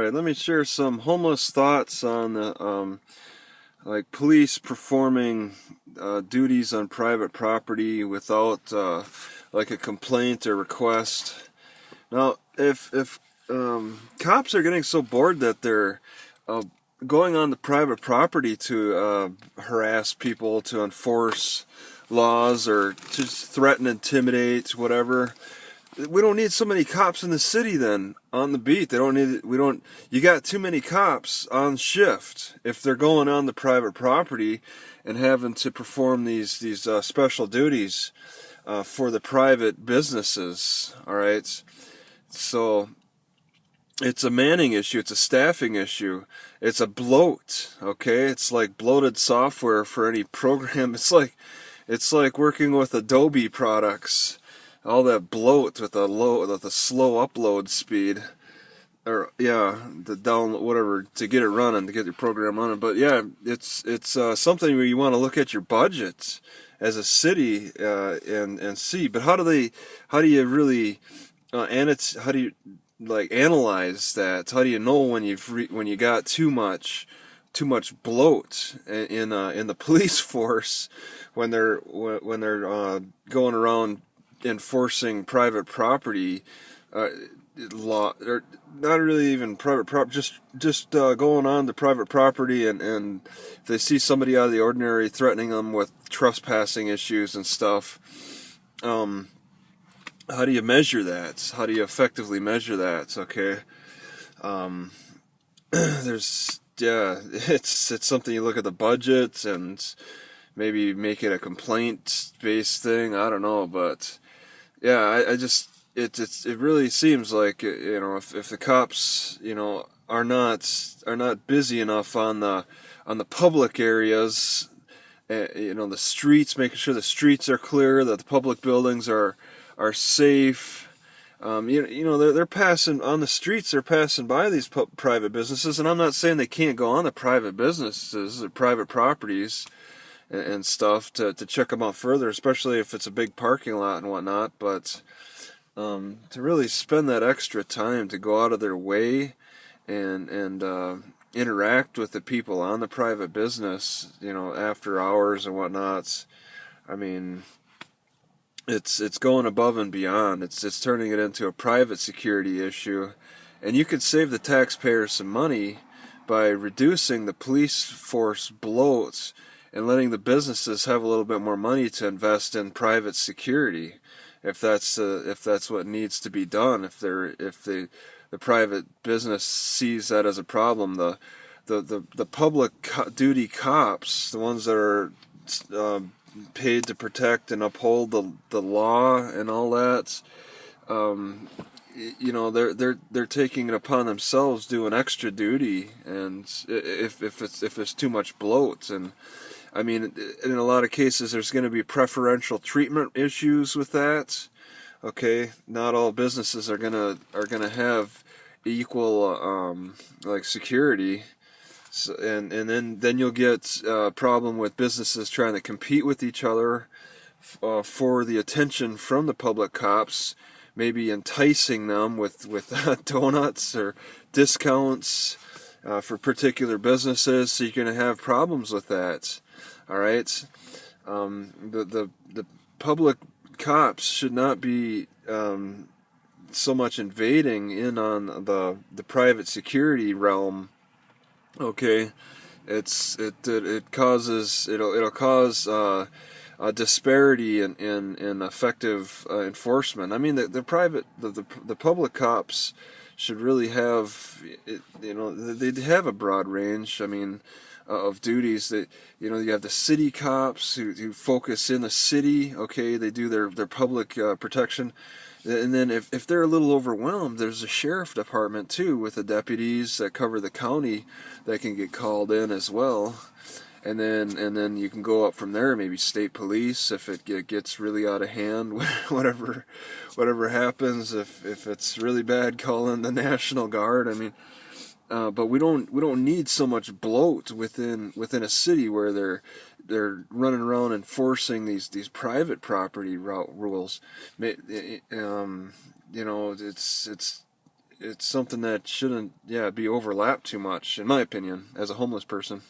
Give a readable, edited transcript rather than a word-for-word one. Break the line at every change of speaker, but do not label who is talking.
right, let me share some homeless thoughts on the like police performing duties on private property without like a complaint or request. Now, if cops are getting so bored that they're uh, going on the private property to harass people, to enforce laws, or to threaten, intimidate, whatever, we don't need so many cops in the city then on the beat. They don't need, we don't, you got too many cops on shift if they're going on the private property and having to perform these special duties for the private businesses. All right, so it's a manning issue, it's a staffing issue, it's a bloat. Okay, it's like bloated software for any program. It's like working with Adobe products, all that bloat with the slow upload speed, or yeah, the down whatever to get it running, to get your program running. But yeah, it's something where you want to look at your budget as a city and see. But how do you really how do you like analyze that? How do you know when when you got too much bloat in the police force when they're going around enforcing private property law, or not really even private property, just going on to private property, and if they see somebody out of the ordinary, threatening them with trespassing issues and stuff. How do you measure that? How do you effectively measure that? Okay. There's yeah, it's something you look at the budget and maybe make it a complaint based thing. I don't know, but yeah, I just it really seems like, if the cops, are not busy enough on the public areas, the streets, making sure the streets are clear, that the public buildings are safe. They're passing on the streets. They're passing by these private businesses, and I'm not saying they can't go on the private businesses or private properties and stuff to check them out further, especially if it's a big parking lot and whatnot. But to really spend that extra time to go out of their way and interact with the people on the private business, after hours and whatnot. I mean, it's going above and beyond. It's turning it into a private security issue, and you could save the taxpayers some money by reducing the police force bloat and letting the businesses have a little bit more money to invest in private security, if that's what needs to be done. If the private business sees that as a problem, the public duty cops, the ones that are paid to protect and uphold the law and all that, they're taking it upon themselves doing extra duty, and if it's too much bloat. And I mean, in a lot of cases there's going to be preferential treatment issues with that. Okay, not all businesses are gonna have equal like security. So, and then you'll get a problem with businesses trying to compete with each other for the attention from the public cops, maybe enticing them with donuts or discounts for particular businesses. So you're going to have problems with that. All right, the public cops should not be so much invading in on the private security realm. Okay, it causes it'll cause a disparity in effective enforcement. I mean, the public cops should really have, they'd have a broad range. I mean, of duties. That you have the city cops who focus in the city. Okay, they do their public protection. And then if they're a little overwhelmed, there's a sheriff department too, with the deputies that cover the county that can get called in as well. And then you can go up from there, maybe state police if it gets really out of hand. whatever happens, if it's really bad, call in the National Guard. I mean, but we don't need so much bloat within a city where they're running around enforcing these private property rules. It's it's something that shouldn't, yeah, be overlapped too much, in my opinion, as a homeless person.